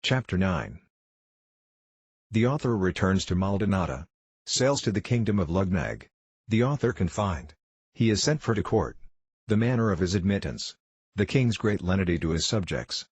Chapter 9. The author returns to Maldonado. Sails to the kingdom of Lugnag. The author confined. He is sent for to court. The manner of his admittance. The king's great lenity to his subjects.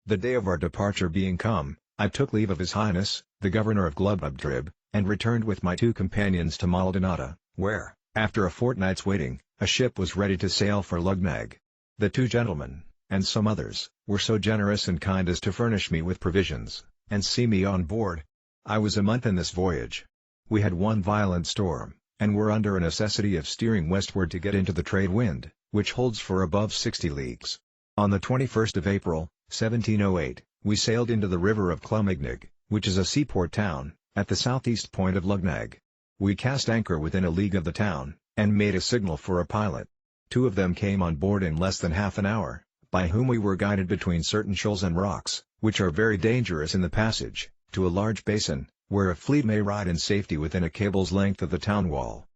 The day of our departure being come, I took leave of His Highness, the governor of Gulliver, and returned with my 2 companions to Maldonado, where, after a fortnight's waiting, a ship was ready to sail for Lugnag. The 2 gentlemen, and some others, were so generous and kind as to furnish me with provisions, and see me on board. I was a month in this voyage. We had one violent storm, and were under a necessity of steering westward to get into the trade wind, which holds for above 60 leagues. On the 21st of April, 1708, we sailed into the river of Clumignig, which is a seaport town, at the southeast point of Lugnag. We cast anchor within a league of the town, and made a signal for a pilot. 2 of them came on board in less than half an hour, by whom we were guided between certain shoals and rocks, which are very dangerous in the passage, to a large basin, where a fleet may ride in safety within a cable's length of the town wall.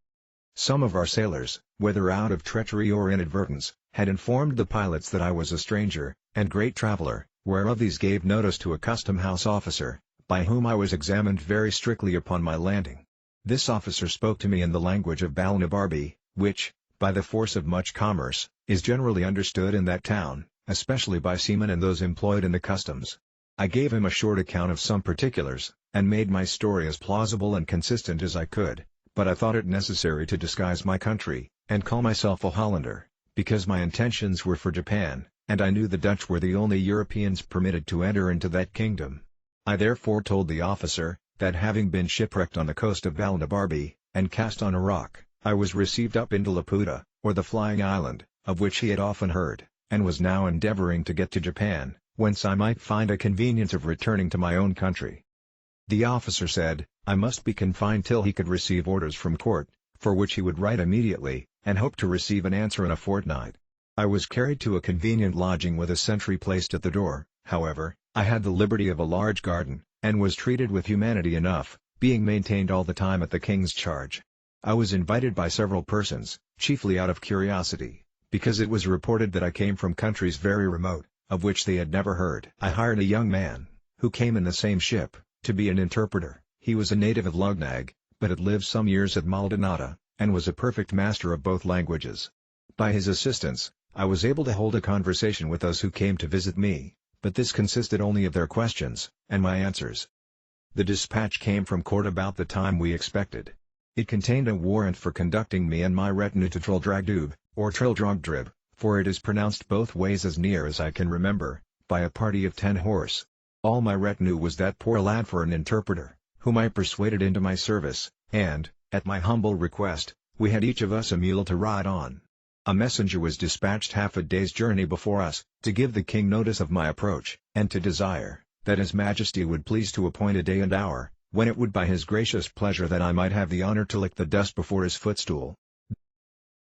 Some of our sailors, whether out of treachery or inadvertence, had informed the pilots that I was a stranger, and great traveler, whereof these gave notice to a custom-house officer, by whom I was examined very strictly upon my landing. This officer spoke to me in the language of Balnibarbi, which, by the force of much commerce, is generally understood in that town, especially by seamen and those employed in the customs. I gave him a short account of some particulars, and made my story as plausible and consistent as I could, but I thought it necessary to disguise my country, and call myself a Hollander, because my intentions were for Japan, and I knew the Dutch were the only Europeans permitted to enter into that kingdom. I therefore told the officer, that having been shipwrecked on the coast of Balnibarbi, and cast on a rock, I was received up into Laputa, or the Flying Island, of which he had often heard, and was now endeavoring to get to Japan, whence I might find a convenience of returning to my own country. The officer said, I must be confined till he could receive orders from court, for which he would write immediately, and hoped to receive an answer in a fortnight. I was carried to a convenient lodging with a sentry placed at the door. However, I had the liberty of a large garden, and was treated with humanity enough, being maintained all the time at the king's charge. I was invited by several persons, chiefly out of curiosity, because it was reported that I came from countries very remote, of which they had never heard. I hired a young man, who came in the same ship, to be an interpreter. He was a native of Lugnag, but had lived some years at Maldonado, and was a perfect master of both languages. By his assistance, I was able to hold a conversation with those who came to visit me, but this consisted only of their questions, and my answers. The dispatch came from court about the time we expected. It contained a warrant for conducting me and my retinue to Trildragdub, or Trildrogdrib, for it is pronounced both ways as near as I can remember, by a party of 10 horse. All my retinue was that poor lad for an interpreter, whom I persuaded into my service, and, at my humble request, we had each of us a mule to ride on. A messenger was dispatched half a day's journey before us, to give the king notice of my approach, and to desire, that His Majesty would please to appoint a day and hour, when it would by his gracious pleasure that I might have the honor to lick the dust before his footstool.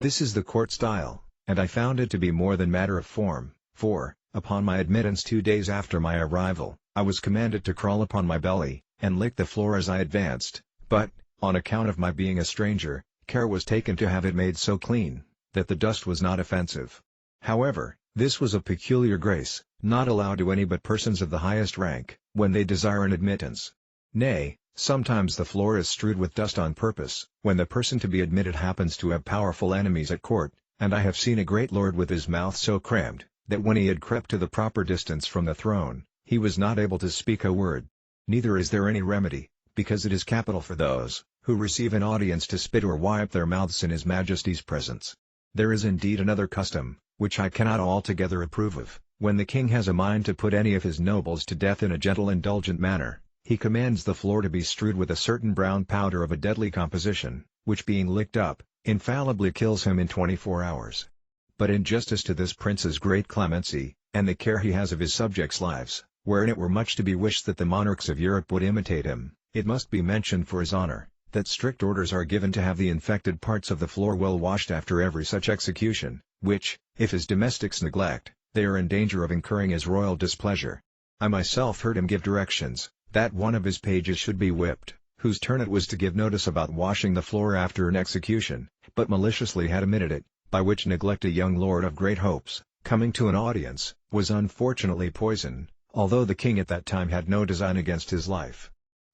This is the court style, and I found it to be more than matter of form, for, upon my admittance 2 days after my arrival, I was commanded to crawl upon my belly, and lick the floor as I advanced, but, on account of my being a stranger, care was taken to have it made so clean, that the dust was not offensive. However, this was a peculiar grace, not allowed to any but persons of the highest rank, when they desire an admittance. Nay, sometimes the floor is strewed with dust on purpose, when the person to be admitted happens to have powerful enemies at court, and I have seen a great lord with his mouth so crammed, that when he had crept to the proper distance from the throne, he was not able to speak a word. Neither is there any remedy, because it is capital for those, who receive an audience to spit or wipe their mouths in His Majesty's presence. There is indeed another custom, which I cannot altogether approve of. When the king has a mind to put any of his nobles to death in a gentle indulgent manner, he commands the floor to be strewed with a certain brown powder of a deadly composition, which being licked up, infallibly kills him in 24 hours. But in justice to this prince's great clemency, and the care he has of his subjects' lives, wherein it were much to be wished that the monarchs of Europe would imitate him, it must be mentioned for his honor, that strict orders are given to have the infected parts of the floor well washed after every such execution, which, if his domestics neglect, they are in danger of incurring his royal displeasure. I myself heard him give directions, that one of his pages should be whipped, whose turn it was to give notice about washing the floor after an execution, but maliciously had omitted it, by which neglect a young lord of great hopes, coming to an audience, was unfortunately poisoned, although the king at that time had no design against his life.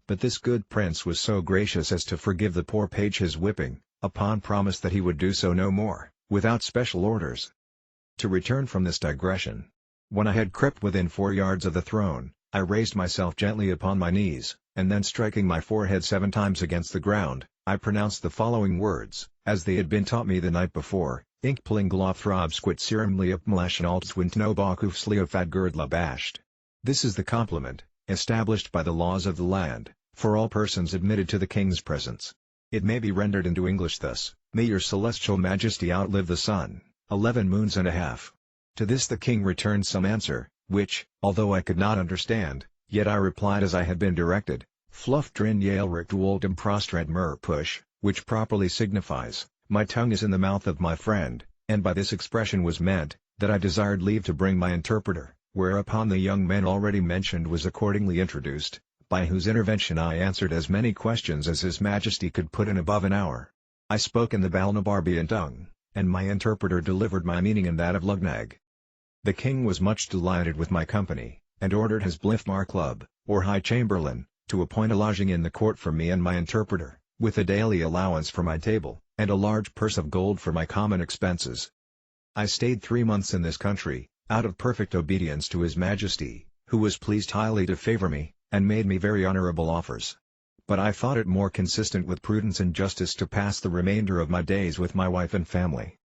But this good prince was so gracious as to forgive the poor page his whipping, upon promise that he would do so no more, without special orders. To return from this digression. When I had crept within 4 yards of the throne, I raised myself gently upon my knees, and then striking my forehead 7 times against the ground, I pronounced the following words, as they had been taught me the night before: Ink Plinglothrobsquit serum liupmlashenaltswint no bakufsliofadgurdla bashed. This is the compliment, established by the laws of the land, for all persons admitted to the king's presence. It may be rendered into English thus: May your celestial majesty outlive the sun, 11 moons and a half. To this the king returned some answer, which, although I could not understand, yet I replied as I had been directed: Fluff drin yalrick duoldum prostrad mer push, which properly signifies, my tongue is in the mouth of my friend, and by this expression was meant, that I desired leave to bring my interpreter, whereupon the young man already mentioned was accordingly introduced, by whose intervention I answered as many questions as His Majesty could put in above an hour. I spoke in the Balnabarbian tongue, and my interpreter delivered my meaning in that of Lugnag. The king was much delighted with my company, and ordered his Blithmar Club, or High Chamberlain, to appoint a lodging in the court for me and my interpreter, with a daily allowance for my table, and a large purse of gold for my common expenses. I stayed 3 months in this country, out of perfect obedience to His Majesty, who was pleased highly to favor me, and made me very honorable offers. But I thought it more consistent with prudence and justice to pass the remainder of my days with my wife and family,